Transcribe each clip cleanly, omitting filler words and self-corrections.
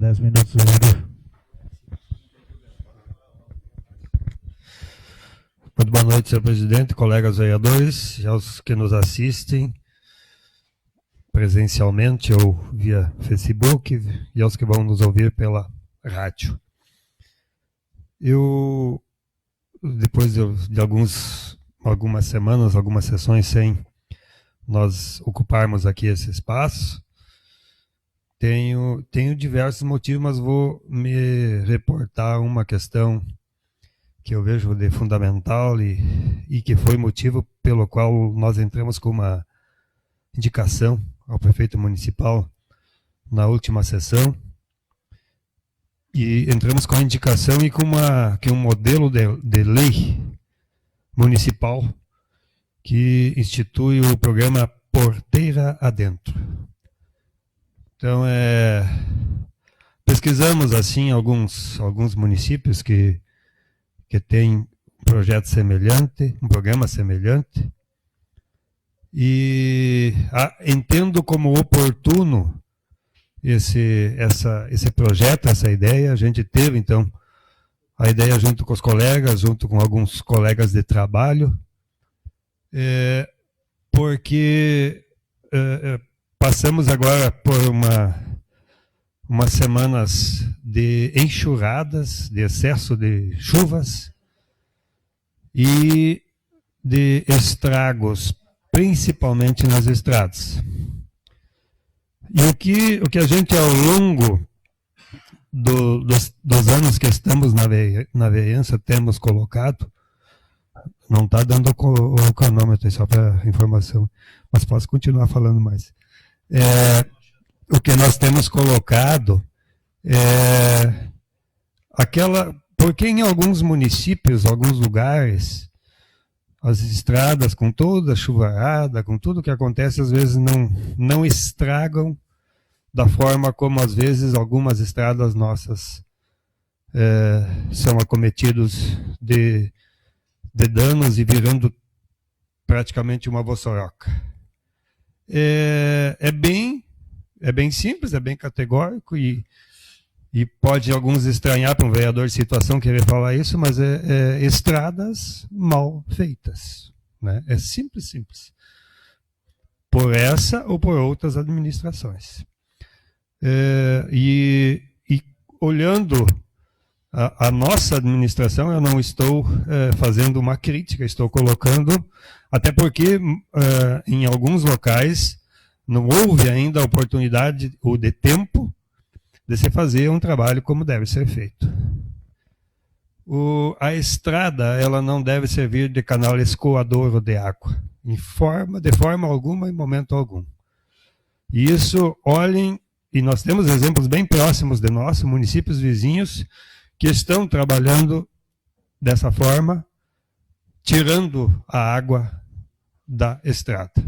10 minutos, vereador. Muito boa noite, senhor presidente, colegas vereadores e aos que nos assistem presencialmente ou via Facebook e aos que vão nos ouvir pela rádio. Eu, depois de algumas semanas, algumas sessões sem nós ocuparmos aqui esse espaço, tenho diversos motivos, mas vou me reportar uma questão que eu vejo de fundamental e que foi motivo pelo qual nós entramos com uma indicação ao prefeito municipal na última sessão, e entramos com a indicação e com um modelo de lei municipal que institui o programa Porteira Adentro. Então, pesquisamos assim alguns municípios que têm um projeto semelhante, um programa semelhante, e entendo como oportuno esse projeto, essa ideia. A gente teve, então, a ideia junto com os colegas, junto com alguns colegas de trabalho, porque passamos agora por umas semanas de enxurradas, de excesso de chuvas e de estragos, principalmente nas estradas. E o que a gente, ao longo dos anos que estamos na vereança, temos colocado, não está dando o cronômetro, só para informação, mas posso continuar falando mais. O que nós temos colocado porque em alguns municípios, alguns lugares, as estradas, com toda a chuvarada, com tudo que acontece, às vezes não estragam da forma como, às vezes, algumas estradas nossas são acometidos de danos e virando praticamente uma vossoroca. É bem simples, é bem categórico e pode alguns estranhar para um vereador de situação querer falar isso, mas estradas mal feitas, né? É simples. Por essa ou por outras administrações. E olhando a nossa administração, eu não estou fazendo uma crítica, estou colocando, até porque em alguns locais não houve ainda a oportunidade ou de tempo de se fazer um trabalho como deve ser feito. A estrada, ela não deve servir de canal escoadouro de água, de forma alguma, em momento algum. E isso, olhem, e nós temos exemplos bem próximos de nós, municípios vizinhos, que estão trabalhando dessa forma, tirando a água da estrada,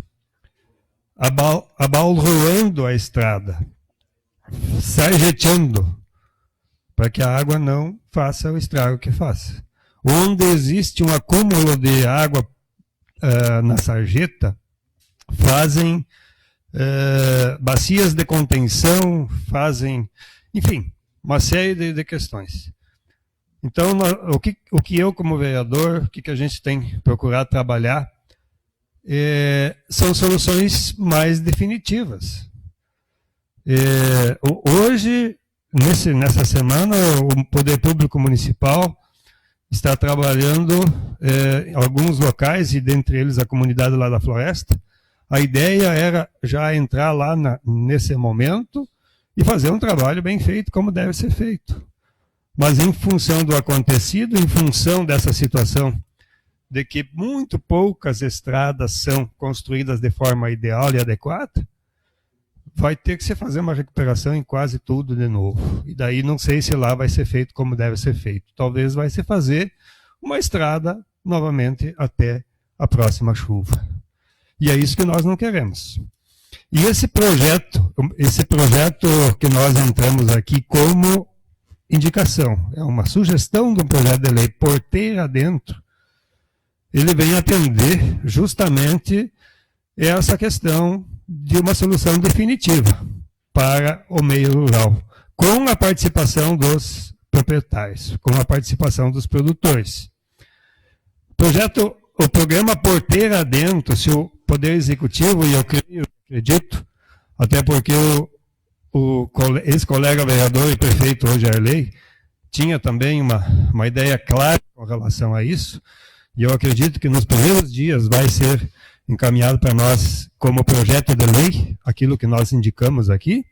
abalroando a estrada, sarjeteando, para que a água não faça o estrago que faz. Onde existe um acúmulo de água na sarjeta, fazem bacias de contenção, enfim, uma série de questões. Então, o que eu, como vereador, o que a gente tem procurado trabalhar são soluções mais definitivas. Hoje, nessa semana, o Poder Público Municipal está trabalhando em alguns locais, e dentre eles a comunidade lá da Floresta. A ideia era já entrar lá nesse momento e fazer um trabalho bem feito, como deve ser feito. Mas em função do acontecido, em função dessa situação de que muito poucas estradas são construídas de forma ideal e adequada, vai ter que se fazer uma recuperação em quase tudo de novo. E daí não sei se lá vai ser feito como deve ser feito. Talvez vai se fazer uma estrada novamente até a próxima chuva. E é isso que nós não queremos. E esse projeto que nós entramos aqui como indicação, é uma sugestão de um projeto de lei Porteira Adentro, ele vem atender justamente essa questão de uma solução definitiva para o meio rural, com a participação dos proprietários, com a participação dos produtores. O programa Porteira Dentro, se o Poder Executivo, e eu acredito, até porque o ex-colega vereador e prefeito hoje Arley tinha também uma ideia clara com relação a isso, e eu acredito que nos primeiros dias vai ser encaminhado para nós como projeto de lei, aquilo que nós indicamos aqui.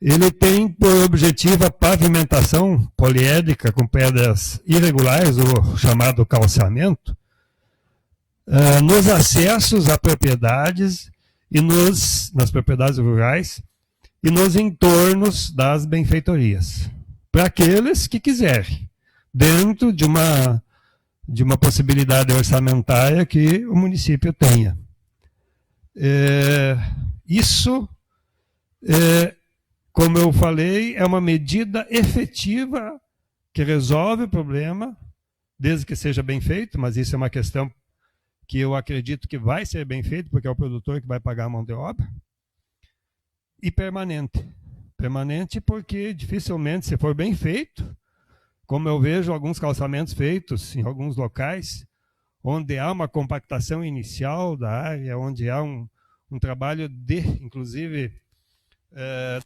Ele tem por objetivo a pavimentação poliédrica com pedras irregulares, o chamado calçamento, nos acessos a propriedades e nas propriedades rurais e nos entornos das benfeitorias, para aqueles que quiserem, dentro de uma possibilidade orçamentária que o município tenha. Isso, como eu falei, é uma medida efetiva que resolve o problema, desde que seja bem feito, mas isso é uma questão que eu acredito que vai ser bem feito, porque é o produtor que vai pagar a mão de obra, e permanente. Permanente porque dificilmente, se for bem feito, como eu vejo alguns calçamentos feitos em alguns locais, onde há uma compactação inicial da área, onde há um trabalho inclusive,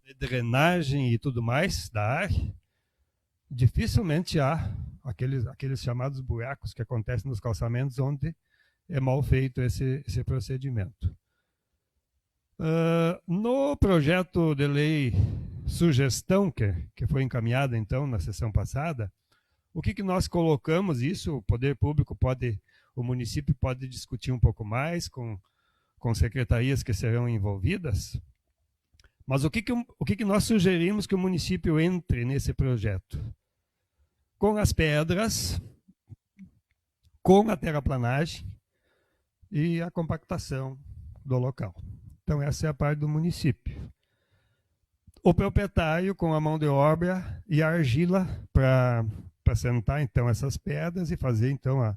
de drenagem e tudo mais da área, dificilmente há aqueles chamados buracos que acontecem nos calçamentos onde é mal feito esse procedimento. No projeto de lei sugestão que foi encaminhada então na sessão passada, o que nós colocamos isso, o poder público o município pode discutir um pouco mais com secretarias que serão envolvidas, mas o que nós sugerimos que o município entre nesse projeto? Com as pedras, com a terraplanagem e a compactação do local. Então essa é a parte do município. O proprietário com a mão de obra e a argila para sentar então essas pedras e fazer então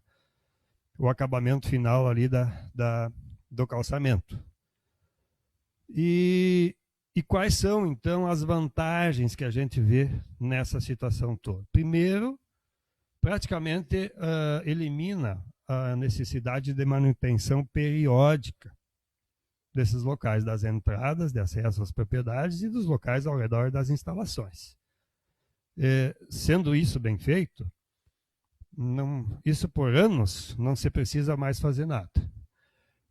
o acabamento final ali do calçamento. E quais são então as vantagens que a gente vê nessa situação toda? Primeiro, praticamente elimina a necessidade de manutenção periódica desses locais, das entradas de acesso às propriedades e dos locais ao redor das instalações. Sendo isso bem feito, isso por anos não se precisa mais fazer nada.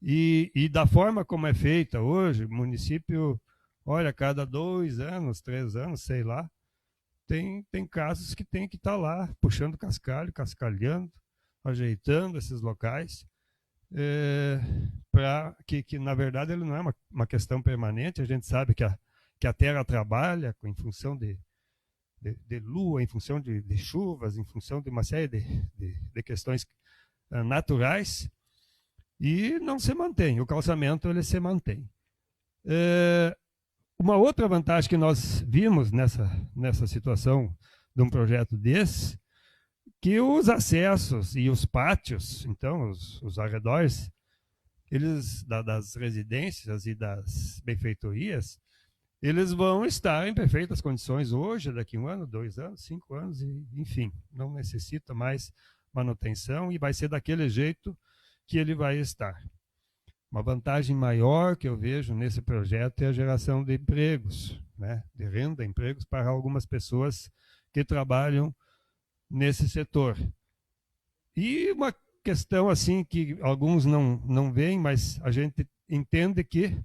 E da forma como é feita hoje, o município, olha, cada 2 anos, 3 anos, sei lá, tem casos que tem que estar lá puxando cascalho, cascalhando, ajeitando esses locais, para que na verdade ele não é uma questão permanente. A gente sabe que a terra trabalha em função de lua, em função de chuvas, em função de uma série de questões naturais, e não se mantém. O calçamento ele se mantém. Uma outra vantagem que nós vimos nessa situação de um projeto desse, que os acessos e os pátios, então os arredores, das residências e das benfeitorias, eles vão estar em perfeitas condições hoje, daqui 1 ano, 2 anos, 5 anos, enfim, não necessita mais manutenção e vai ser daquele jeito que ele vai estar. Uma vantagem maior que eu vejo nesse projeto é a geração de empregos, né, de renda, empregos para algumas pessoas que trabalham nesse setor. E uma questão assim que alguns não veem, mas a gente entende que,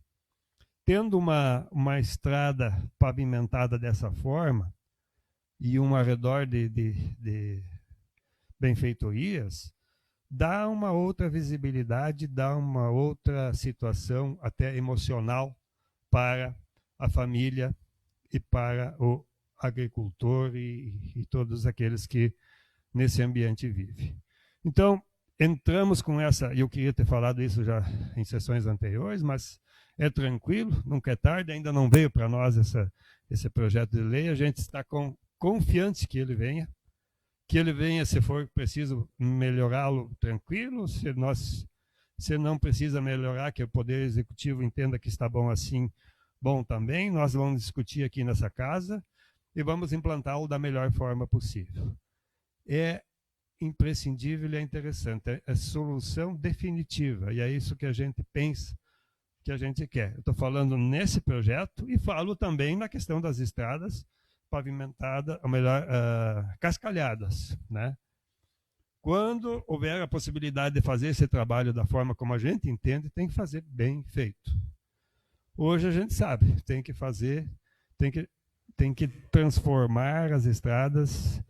tendo uma estrada pavimentada dessa forma e um arredor de benfeitorias, dá uma outra visibilidade, dá uma outra situação até emocional para a família e para o agricultor e todos aqueles que nesse ambiente vivem. Então, entramos com essa, e eu queria ter falado isso já em sessões anteriores, mas é tranquilo, nunca é tarde, ainda não veio para nós esse projeto de lei, a gente está confiante que ele venha, se for preciso melhorá-lo, tranquilo, se não precisa melhorar, que o Poder Executivo entenda que está bom assim, bom também, nós vamos discutir aqui nessa casa, e vamos implantá-lo da melhor forma possível. É imprescindível e é interessante, é solução definitiva, e é isso que a gente pensa, que a gente quer. Eu estou falando nesse projeto e falo também na questão das estradas pavimentadas, ou melhor, cascalhadas, né? Quando houver a possibilidade de fazer esse trabalho da forma como a gente entende, tem que fazer bem feito. Hoje a gente sabe, tem que fazer, tem que transformar as estradas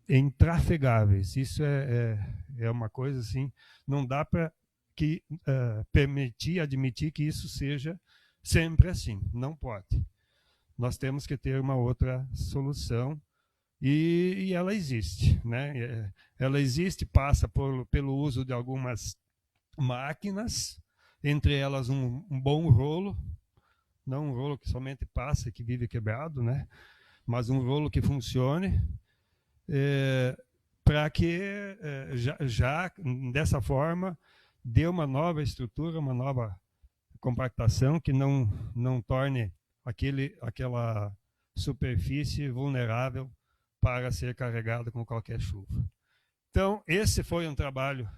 em trafegáveis. Isso é uma coisa assim, não dá para admitir que isso seja sempre assim, não pode. Nós temos que ter uma outra solução e ela existe, né? Ela existe, passa pelo uso de algumas máquinas, entre elas um bom rolo, não um rolo que somente passa e que vive quebrado, né? Mas um rolo que funcione, para que já dessa forma dê uma nova estrutura, uma nova compactação que não torne aquela superfície vulnerável para ser carregada com qualquer chuva. Então, esse foi um trabalho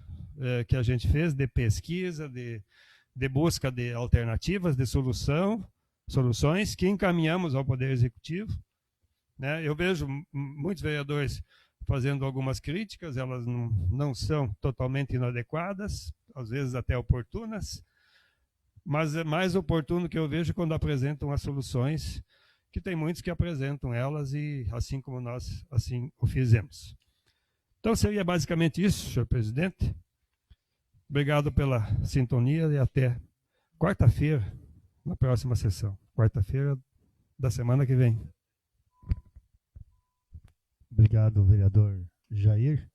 que a gente fez de pesquisa, de busca de alternativas, de soluções que encaminhamos ao Poder Executivo, né? Eu vejo muitos vereadores fazendo algumas críticas, elas não são totalmente inadequadas, às vezes até oportunas, mas é mais oportuno que eu vejo quando apresentam as soluções, que tem muitos que apresentam elas, e assim como nós assim o fizemos. Então seria basicamente isso, senhor presidente. Obrigado pela sintonia e até quarta-feira, na próxima sessão. Quarta-feira da semana que vem. Obrigado, vereador Jair.